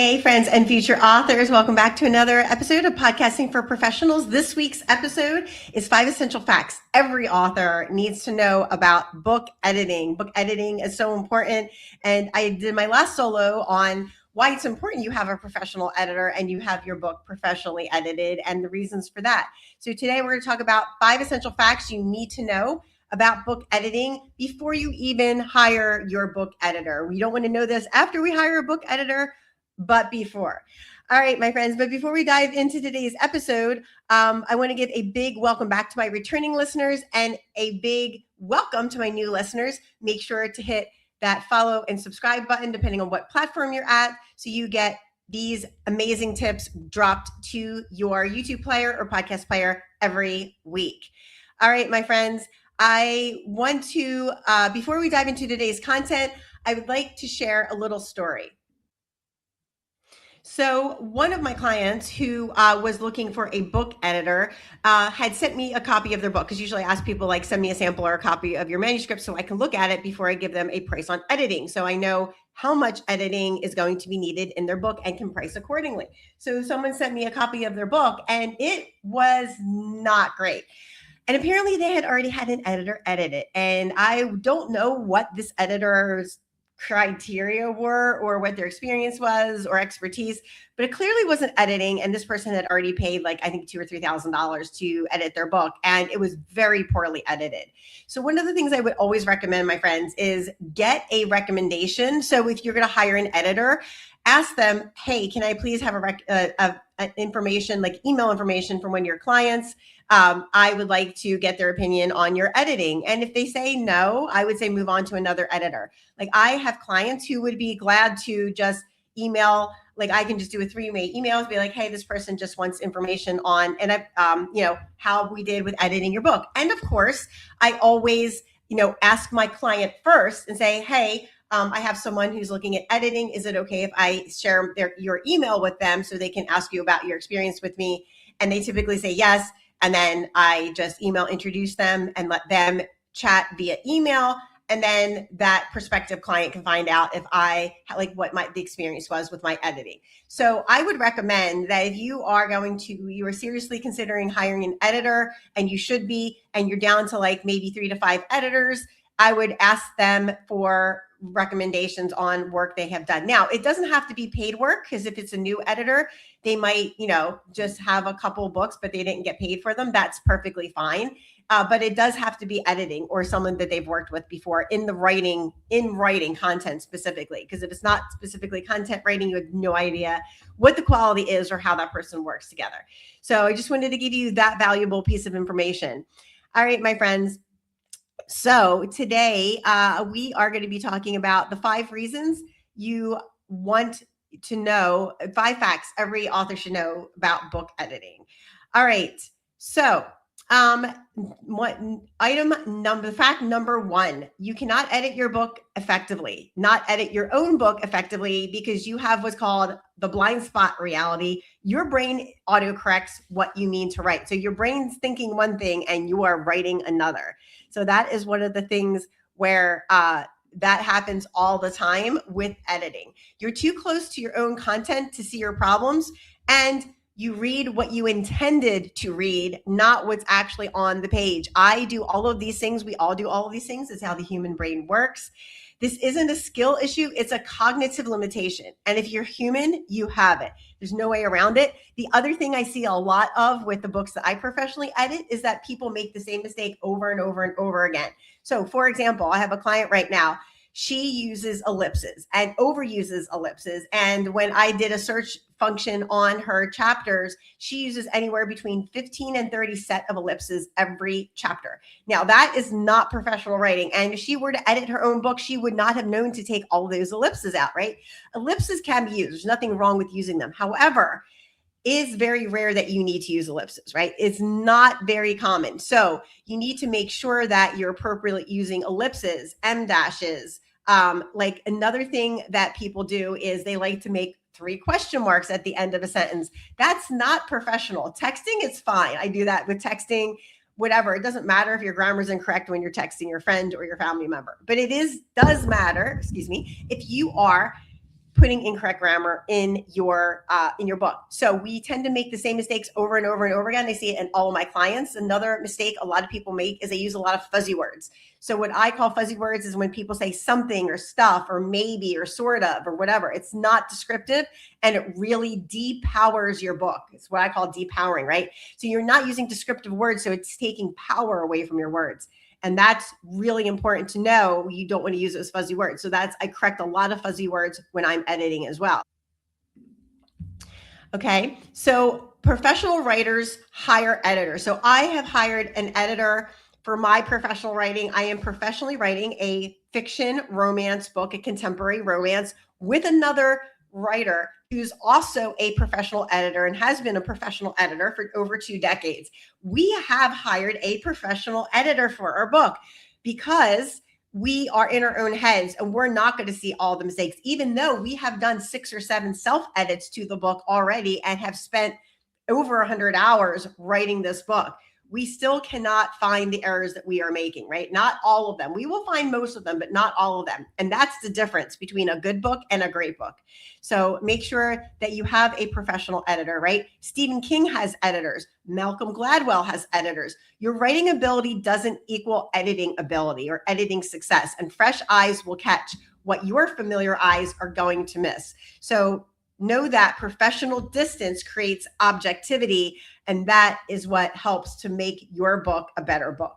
Hey, friends and future authors. Welcome back to another episode of Podcasting for Professionals. This week's episode is 5 essential facts every author needs to know about book editing. Book editing is so important. And I did my last solo on why it's important you have a professional editor and you have your book professionally edited and the reasons for that. So today we're going to talk about 5 essential facts you need to know about book editing before you even hire your book editor. We don't want to know this after we hire a book editor, but before. All right, my friends, but before we dive into today's episode, I want to give a big welcome back to my returning listeners and a big welcome to my new listeners. Make sure to hit that follow and subscribe button, depending on what platform you're at, so you get these amazing tips dropped to your YouTube player or podcast player every week. All right, my friends, I want to, before we dive into today's content, I would like to share a little story. So one of my clients who was looking for a book editor had sent me a copy of their book, because usually I ask people, like, send me a sample or a copy of your manuscript so I can look at it before I give them a price on editing. So I know how much editing is going to be needed in their book and can price accordingly. So someone sent me a copy of their book and it was not great. And apparently they had already had an editor edit it. And I don't know what this editor's criteria were or what their experience was or expertise, but it clearly wasn't editing. And this person had already paid, like, I think $2,000 or $3,000 to edit their book, and it was very poorly edited. So one of the things I would always recommend, my friends, is get a recommendation. So if you're going to hire an editor, ask them, hey, can I please have information, like email information from one of your clients? I would like to get their opinion on your editing. And if they say no, I would say move on to another editor. Like, I have clients who would be glad to just email, like I can just do a 3-way email, be like, hey, this person just wants information on, and how we did with editing your book. And of course, I always, ask my client first and say, hey, I have someone who's looking at editing. Is it okay if I share your email with them so they can ask you about your experience with me? And they typically say yes. And then I just introduce them and let them chat via email. And then that prospective client can find out if what the experience was with my editing. So I would recommend that if you are seriously considering hiring an editor, and you should be, and you're down to like maybe 3 to 5 editors, I would ask them for recommendations on work they have done. Now, it doesn't have to be paid work, because if it's a new editor, they might, just have a couple books, but they didn't get paid for them. That's perfectly fine. But it does have to be editing or someone that they've worked with before in writing content specifically. Because if it's not specifically content writing, you have no idea what the quality is or how that person works together. So I just wanted to give you that valuable piece of information. All right, my friends. So today we are going to be talking about the 5 reasons you want to know, 5 facts every author should know about book editing. All right. So fact number 1, you cannot edit your book effectively, not edit your own book effectively, because you have what's called the blind spot reality. Your brain autocorrects what you mean to write. So your brain's thinking one thing and you are writing another. So that is one of the things where that happens all the time with editing. You're too close to your own content to see your problems, and you read what you intended to read, not what's actually on the page. I do all of these things. We all do all of these things. It's how the human brain works. This isn't a skill issue. It's a cognitive limitation. And if you're human, you have it. There's no way around it. The other thing I see a lot of with the books that I professionally edit is that people make the same mistake over and over and over again. So for example, I have a client right now. She uses ellipses and overuses ellipses. And when I did a search function on her chapters, she uses anywhere between 15 and 30 set of ellipses every chapter. Now, that is not professional writing. And if she were to edit her own book, she would not have known to take all those ellipses out, right? Ellipses can be used. There's nothing wrong with using them. However, it's very rare that you need to use ellipses, right? It's not very common. So you need to make sure that you're appropriately using ellipses, em dashes. Like another thing that people do is they like to make 3 question marks at the end of a sentence. That's not professional. Texting is fine. I do that with texting, whatever. It doesn't matter if your grammar is incorrect when you're texting your friend or your family member, but does matter, if you are putting incorrect grammar in your book. So we tend to make the same mistakes over and over and over again. I see it in all of my clients. Another mistake a lot of people make is they use a lot of fuzzy words. So what I call fuzzy words is when people say something or stuff or maybe or sort of or whatever. It's not descriptive, and it really depowers your book. It's what I call depowering, right? So you're not using descriptive words, so it's taking power away from your words. And that's really important to know. You don't want to use those fuzzy words. So I correct a lot of fuzzy words when I'm editing as well. Okay, so professional writers hire editors. So I have hired an editor for my professional writing. I am professionally writing a fiction romance book, a contemporary romance, with another writer who's also a professional editor and has been a professional editor for over 2 decades. We have hired a professional editor for our book because we are in our own heads and we're not going to see all the mistakes, even though we have done 6 or 7 self-edits to the book already and have spent over 100 hours writing this book. We still cannot find the errors that we are making, right? Not all of them. We will find most of them, but not all of them. And that's the difference between a good book and a great book. So make sure that you have a professional editor, right? Stephen King has editors. Malcolm Gladwell has editors. Your writing ability doesn't equal editing ability or editing success, and fresh eyes will catch what your familiar eyes are going to miss. So know that professional distance creates objectivity, and that is what helps to make your book a better book.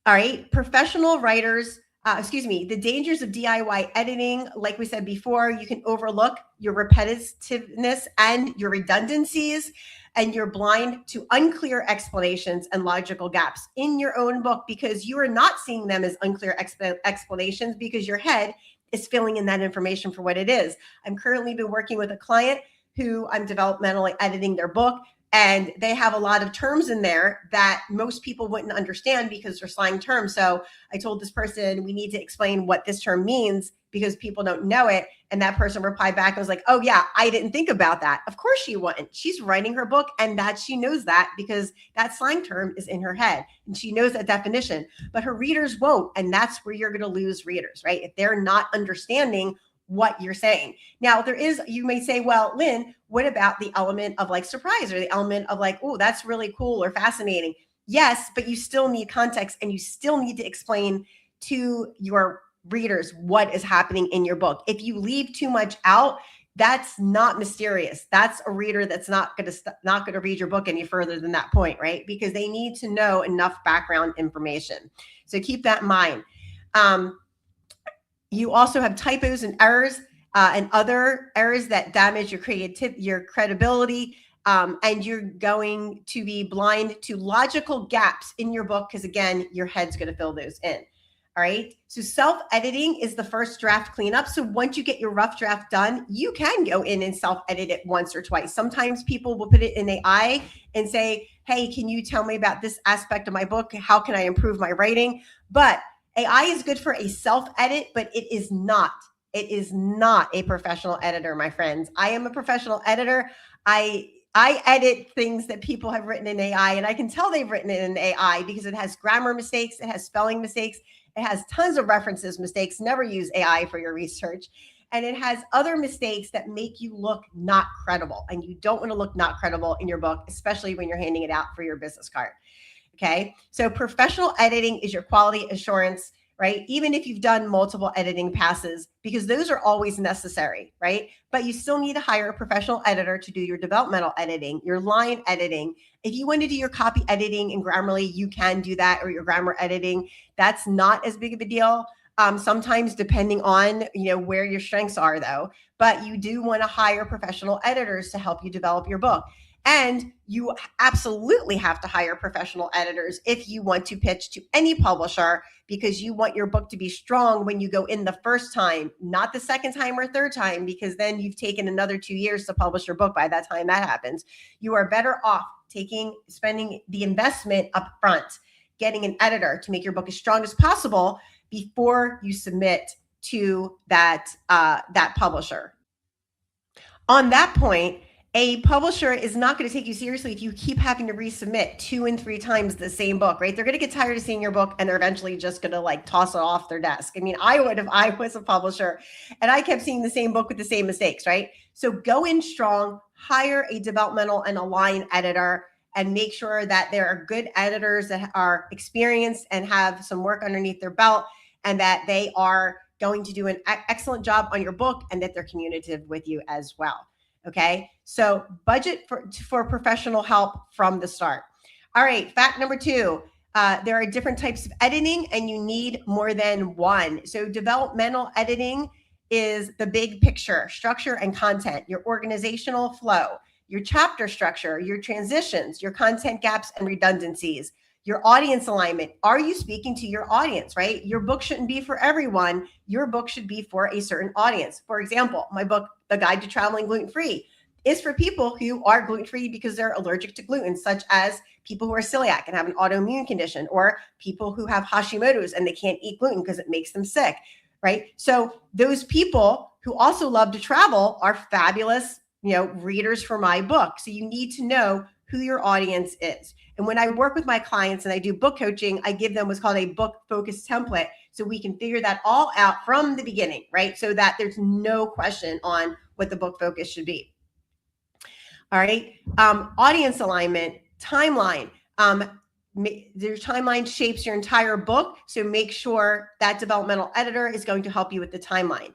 All right, professional writers, the dangers of DIY editing. Like we said before, you can overlook your repetitiveness and your redundancies, and you're blind to unclear explanations and logical gaps in your own book because you are not seeing them as unclear explanations because your head is filling in that information for what it is. I'm currently been working with a client who I'm developmentally editing their book, and they have a lot of terms in there that most people wouldn't understand because they're slang terms. So I told this person, we need to explain what this term means because people don't know it. And that person replied back and was like, oh yeah, I didn't think about that. Of course she wouldn't. She's writing her book, and that she knows that because that slang term is in her head and she knows that definition, but her readers won't. And that's where you're going to lose readers, right? If they're not understanding what you're saying. Now you may say, well, Lynn, what about the element of like surprise or the element of like, oh, that's really cool or fascinating? Yes, but you still need context and you still need to explain to your readers what is happening in your book. If you leave too much out, that's not mysterious. That's a reader that's not going to read your book any further than that point, right? Because they need to know enough background information. So keep that in mind. You also have typos and errors and other errors that damage your credibility, and you're going to be blind to logical gaps in your book because, again, your head's going to fill those in. All right. So self-editing is the first draft cleanup. So once you get your rough draft done, you can go in and self-edit it once or twice. Sometimes people will put it in AI and say, hey, can you tell me about this aspect of my book? How can I improve my writing? But AI is good for a self-edit, but it is not a professional editor, my friends. I am a professional editor. I edit things that people have written in AI, and I can tell they've written it in AI because it has grammar mistakes, it has spelling mistakes, it has tons of references mistakes. Never use AI for your research. And it has other mistakes that make you look not credible, and you don't want to look not credible in your book, especially when you're handing it out for your business card. Okay, so professional editing is your quality assurance, right? Even if you've done multiple editing passes, because those are always necessary, right? But you still need to hire a professional editor to do your developmental editing, your line editing. If you want to do your copy editing in Grammarly, you can do that, or your grammar editing. That's not as big of a deal. Sometimes depending on, where your strengths are though, but you do want to hire professional editors to help you develop your book. And you absolutely have to hire professional editors if you want to pitch to any publisher, because you want your book to be strong when you go in the first time, not the second time or third time, because then you've taken another 2 years to publish your book by that time that happens. You are better off spending the investment up front, getting an editor to make your book as strong as possible before you submit to that publisher. On that point, A publisher is not going to take you seriously if you keep having to resubmit 2 and 3 times the same book, right? They're going to get tired of seeing your book and they're eventually just going to like toss it off their desk. I mean, I would if I was a publisher and I kept seeing the same book with the same mistakes, right? So go in strong, hire a developmental and a line editor, and make sure that there are good editors that are experienced and have some work underneath their belt, and that they are going to do an excellent job on your book and that they're communicative with you as well. Okay, so budget for professional help from the start. All right, fact number 2, there are different types of editing and you need more than one. So developmental editing is the big picture, structure and content, your organizational flow, your chapter structure, your transitions, your content gaps and redundancies, your audience alignment. Are you speaking to your audience, right? Your book shouldn't be for everyone. Your book should be for a certain audience. For example, my book, The Guide to Traveling Gluten-Free, is for people who are gluten-free because they're allergic to gluten, such as people who are celiac and have an autoimmune condition, or people who have Hashimoto's and they can't eat gluten because it makes them sick, right? So those people who also love to travel are fabulous, readers for my book. So you need to know who your audience is. And when I work with my clients and I do book coaching, I give them what's called a book focus template so we can figure that all out from the beginning, right? So that there's no question on what the book focus should be. All right. Audience alignment, timeline. Your timeline shapes your entire book. So make sure that developmental editor is going to help you with the timeline.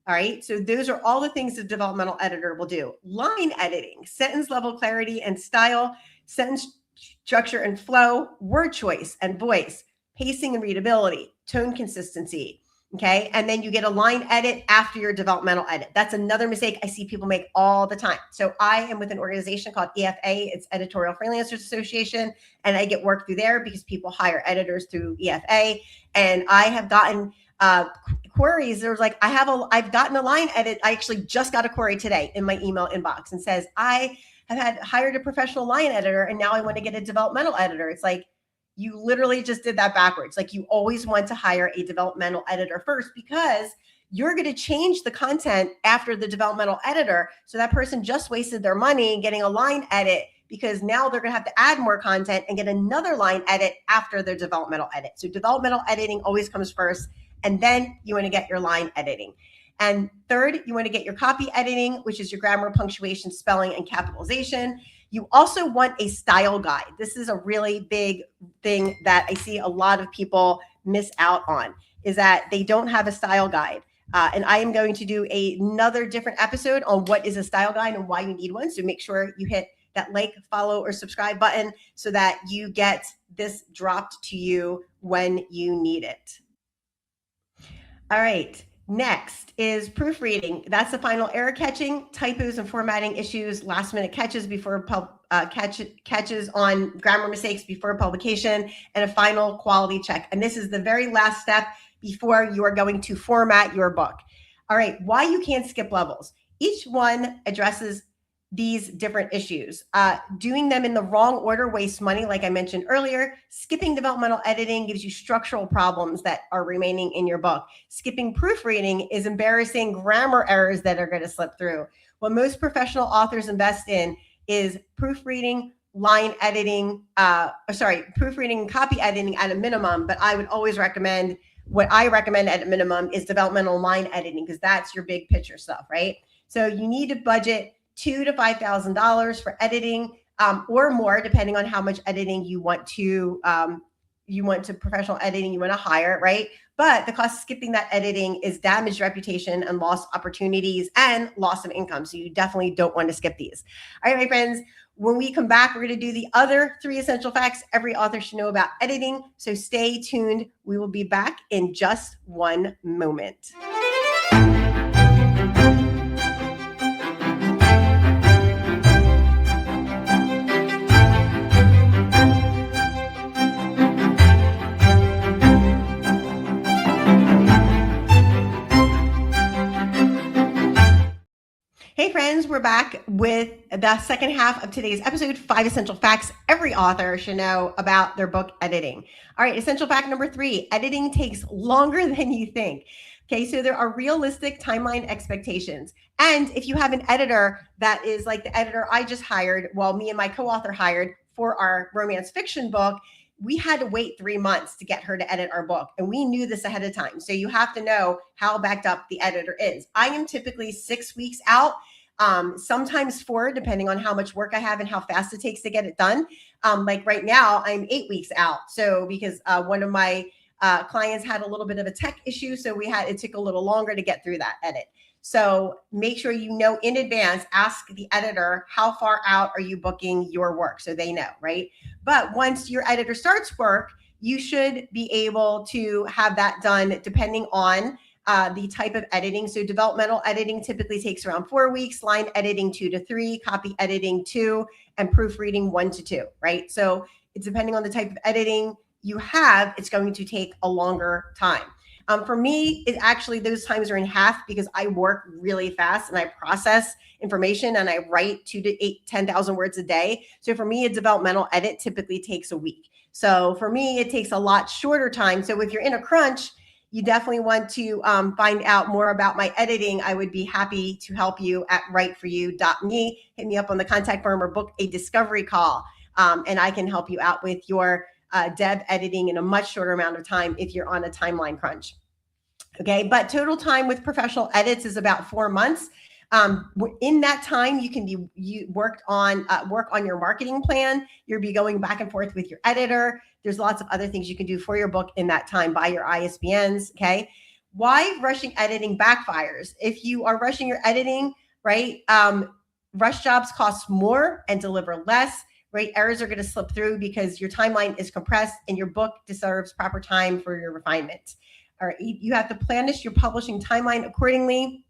All right. So those are all the things the developmental editor will do. Line editing, sentence level clarity and style, sentence structure and flow, word choice and voice, pacing and readability, tone consistency. Okay. And then you get a line edit after your developmental edit. That's another mistake I see people make all the time. So I am with an organization called EFA. It's Editorial Freelancers Association. And I get work through there because people hire editors through EFA. And I have gotten queries. There's like, I've gotten a line edit. I actually just got a query today in my email inbox and says, I have hired a professional line editor and now I want to get a developmental editor. It's like, you literally just did that backwards. Like, you always want to hire a developmental editor first because you're going to change the content after the developmental editor. So that person just wasted their money getting a line edit because now they're going to have to add more content and get another line edit after their developmental edit. So developmental editing always comes first, and then you want to get your line editing. And third, you want to get your copy editing, which is your grammar, punctuation, spelling, and capitalization. You also want a style guide. This is a really big thing that I see a lot of people miss out on, is that they don't have a style guide. And I am going to do another different episode on what is a style guide and why you need one. So make sure you hit that like, follow, or subscribe button so that you get this dropped to you when you need it. All right. Next is proofreading. That's the final error catching, typos and formatting issues, last minute catches before catches on grammar mistakes before publication, and a final quality check. And this is the very last step before you are going to format your book. All right, why you can't skip levels. Each one addresses these different issues. Doing them in the wrong order wastes money, like I mentioned earlier. Skipping developmental editing gives you structural problems that are remaining in your book. Skipping proofreading is embarrassing grammar errors that are going to slip through. What most professional authors invest in is proofreading, line editing, proofreading and copy editing at a minimum, but I would always recommend, what I recommend at a minimum is developmental line editing, because that's your big picture stuff, right? So you need to budget $2,000 to $5,000 for editing, or more, depending on how much editing you want to professional editing you want to hire, right? But the cost of skipping that editing is damaged reputation and lost opportunities and loss of income. So you definitely don't want to skip these. All right, my friends, when we come back, we're going to do the other 3 essential facts every author should know about editing. So stay tuned. We will be back in just one moment. Hey friends, we're back with the second half of today's episode, 5 essential facts every author should know about their book editing. All right, essential fact number 3, editing takes longer than you think. Okay, so there are realistic timeline expectations. And if you have an editor that is like the editor I just hired, well, me and my co-author hired for our romance fiction book, we had to wait 3 months to get her to edit our book. And we knew this ahead of time. So you have to know how backed up the editor is. I am typically 6 weeks out, sometimes 4, depending on how much work I have and how fast it takes to get it done. Like right now, I'm 8 weeks out. So because one of my clients had a little bit of a tech issue, so it took a little longer to get through that edit. So make sure you know in advance, ask the editor, how far out are you booking your work, so they know, right? But once your editor starts work, you should be able to have that done depending on the type of editing. So developmental editing typically takes around 4 weeks, line editing 2 to 3, copy editing 2, and proofreading 1 to 2, right? So it's depending on the type of editing you have, it's going to take a longer time. For me, it actually, those times are in half because I work really fast and I process information and I write 10,000 words a day. So for me, a developmental edit typically takes a week. So for me, it takes a lot shorter time. So if you're in a crunch, you definitely want to find out more about my editing. I would be happy to help you at writeforyou.me. Hit me up on the contact form or book a discovery call, and I can help you out with your dev editing in a much shorter amount of time if you're on a timeline crunch. Okay, but total time with professional edits is about 4 months. In that time, you can work on your marketing plan. You'll be going back and forth with your editor. There's lots of other things you can do for your book in that time. Buy your ISBNs. Okay, why rushing editing backfires? If you are rushing your editing, right? Rush jobs cost more and deliver less. Right? Errors are going to slip through because your timeline is compressed and your book deserves proper time for your refinement. All right, you have to planish your publishing timeline accordingly.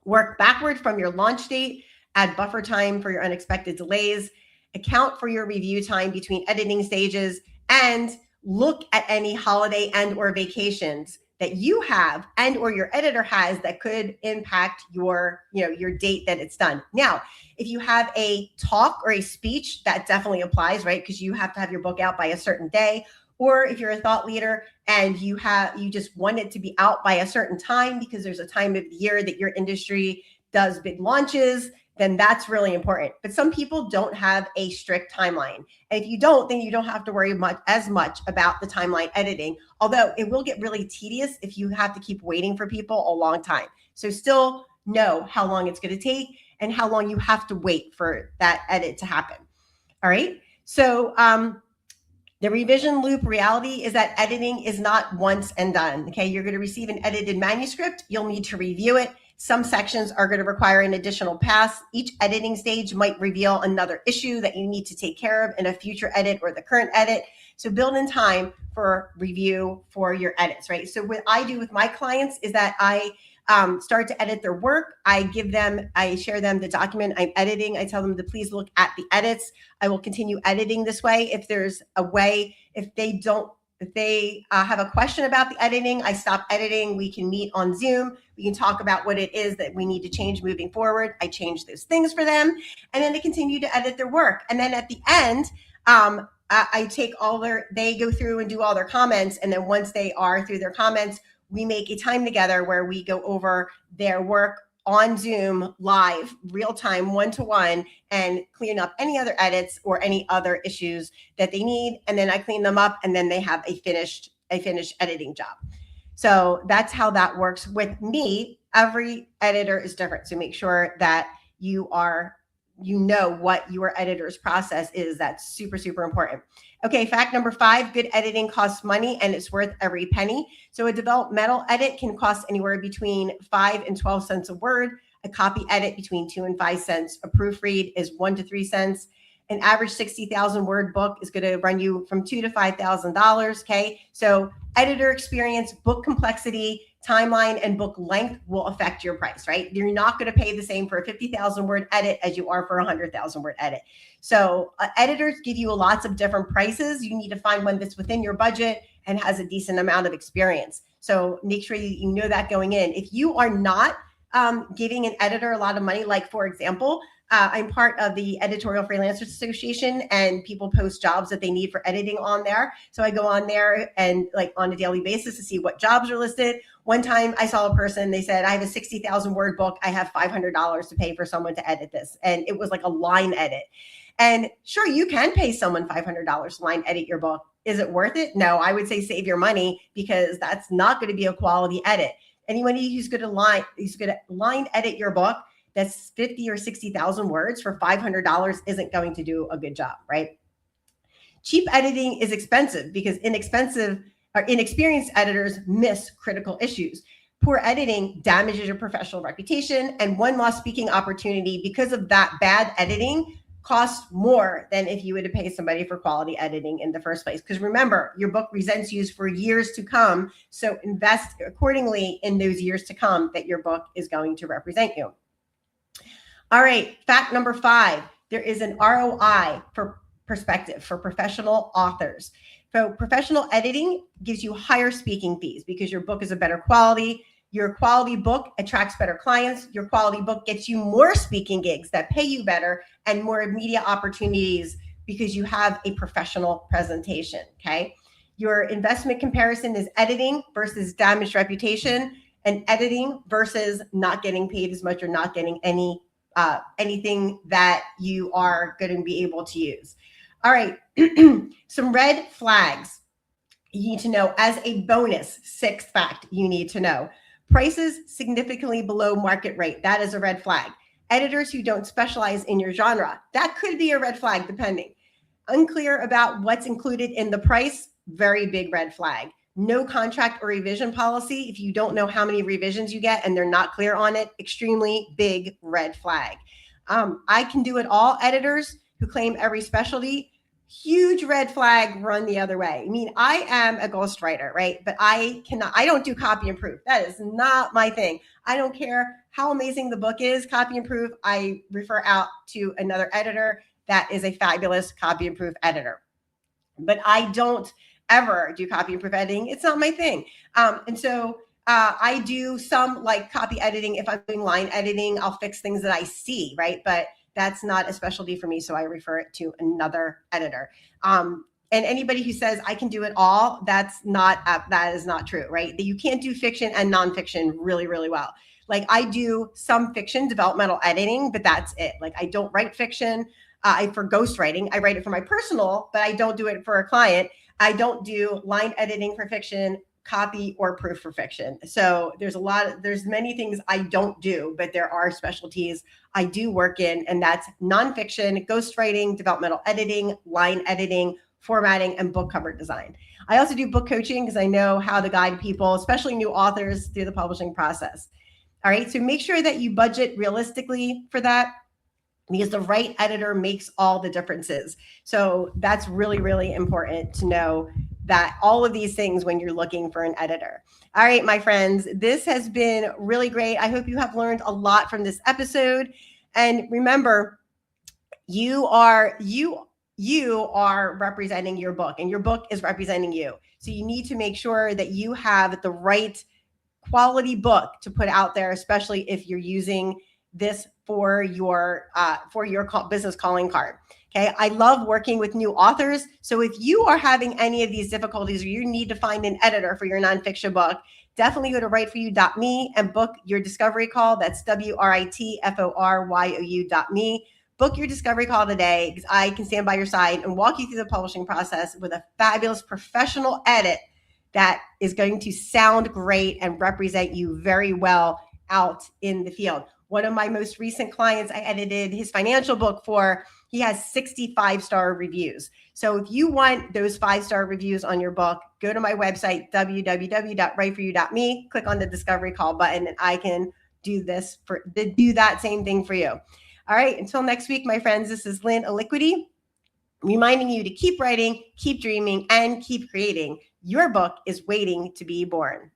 Work backward from your launch date, add buffer time for your unexpected delays, account for your review time between editing stages, and look at any holiday and or vacations that you have and or your editor has that could impact your date that it's done. Now, if you have a talk or a speech, that definitely applies, right? Because you have to have your book out by a certain day. Or if you're a thought leader and you just want it to be out by a certain time because there's a time of the year that your industry does big launches, then that's really important. But some people don't have a strict timeline. And if you don't, then you don't have to worry as much about the timeline editing, although it will get really tedious if you have to keep waiting for people a long time. So still know how long it's going to take and how long you have to wait for that edit to happen. All right. So the revision loop reality is that editing is not once and done. Okay. You're going to receive an edited manuscript. You'll need to review it. Some sections are going to require an additional pass. Each editing stage might reveal another issue that you need to take care of in a future edit or the current edit. So build in time for review for your edits, right? So what I do with my clients is that I start to edit their work. I share them the document I'm editing. I tell them to please look at the edits. I will continue editing this way. If there's a way, if they have a question about the editing, I stop editing. We can meet on Zoom. We can talk about what it is that we need to change moving forward. I change those things for them, and then they continue to edit their work. And then at the end, I take they go through and do all their comments. And then once they are through their comments, we make a time together where we go over their work on Zoom live, real time, 1-to-1, and clean up any other edits or any other issues that they need. And then I clean them up, and then they have a finished editing job. So that's how that works with me. Every editor is different. So make sure that you know what your editor's process is. That's super, super important. Okay, fact number 5, good editing costs money and it's worth every penny. So a developmental edit can cost anywhere between 5 and 12 cents a word. A copy edit between 2 and 5 cents. A proofread is 1 to 3 cents. An average 60,000 word book is going to run you from $2,000 to $5,000. Okay, so editor experience, book complexity, timeline, and book length will affect your price, right? You're not going to pay the same for a 50,000 word edit as you are for a 100,000 word edit. So editors give you lots of different prices. You need to find one that's within your budget and has a decent amount of experience. So make sure you know that going in. If you are not giving an editor a lot of money, like for example, I'm part of the Editorial Freelancers Association, and people post jobs that they need for editing on there. So I go on there and like on a daily basis to see what jobs are listed. One time I saw a person, they said, I have a 60,000 word book. I have $500 to pay for someone to edit this. And it was like a line edit. And sure, you can pay someone $500 to line edit your book. Is it worth it? No, I would say save your money, because that's not going to be a quality edit. Anybody who's going to line edit your book that's 50 or 60,000 words for $500 isn't going to do a good job, right? Cheap editing is expensive because inexperienced editors miss critical issues. Poor editing damages your professional reputation, and one lost speaking opportunity because of that bad editing costs more than if you were to pay somebody for quality editing in the first place. Because remember, your book presents you for years to come, so invest accordingly in those years to come that your book is going to represent you. All right, fact number 5, there is an ROI for perspective for professional authors. So professional editing gives you higher speaking fees because your book is a better quality. Your quality book attracts better clients. Your quality book gets you more speaking gigs that pay you better and more media opportunities because you have a professional presentation, okay? Your investment comparison is editing versus damaged reputation, and editing versus not getting paid as much or not getting anything that you are going to be able to use. All right, some red flags you need to know as a bonus. 6th fact you need to know. Prices significantly below market rate. That is a red flag. Editors who don't specialize in your genre. That could be a red flag depending. Unclear about what's included in the price. Very big red flag. No contract or revision policy. If you don't know how many revisions you get and they're not clear on it, extremely big red flag. I can do it all editors who claim every specialty. Huge red flag, run the other way. I mean, I am a ghostwriter, right? But I don't do copy and proof. That is not my thing. I don't care how amazing the book is, copy and proof. I refer out to another editor that is a fabulous copy and proof editor. But I don't ever do copy and proof editing. It's not my thing. And so I do some like copy editing. If I'm doing line editing, I'll fix things that I see, right? But that's not a specialty for me, so I refer it to another editor. And anybody who says I can do it all, that is not true, right? That you can't do fiction and nonfiction really, really well. Like I do some fiction developmental editing, but that's it. Like I don't write fiction. For ghostwriting, I write it for my personal, but I don't do it for a client. I don't do line editing for fiction, copy or proof for fiction. So there's many things I don't do, but there are specialties I do work in, and that's nonfiction, ghostwriting, developmental editing, line editing, formatting, and book cover design. I also do book coaching because I know how to guide people, especially new authors, through the publishing process. All right, so make sure that you budget realistically for that, because the right editor makes all the differences. So that's really, really important to know that all of these things when you're looking for an editor. All right, my friends, this has been really great. I hope you have learned a lot from this episode. And remember, you are representing your book, and your book is representing you. So you need to make sure that you have the right quality book to put out there, especially if you're using this for your business calling card. Okay. I love working with new authors. So if you are having any of these difficulties or you need to find an editor for your nonfiction book, definitely go to writeforyou.me and book your discovery call. That's writforyu.me. Book your discovery call today, because I can stand by your side and walk you through the publishing process with a fabulous professional edit that is going to sound great and represent you very well out in the field. One of my most recent clients, I edited his financial book for. He has 65-star reviews. So if you want those 5-star reviews on your book, go to my website, www.writeforyu.me, click on the discovery call button, and I can do that same thing for you. All right, until next week, my friends, this is Lynn Aliquity, reminding you to keep writing, keep dreaming, and keep creating. Your book is waiting to be born.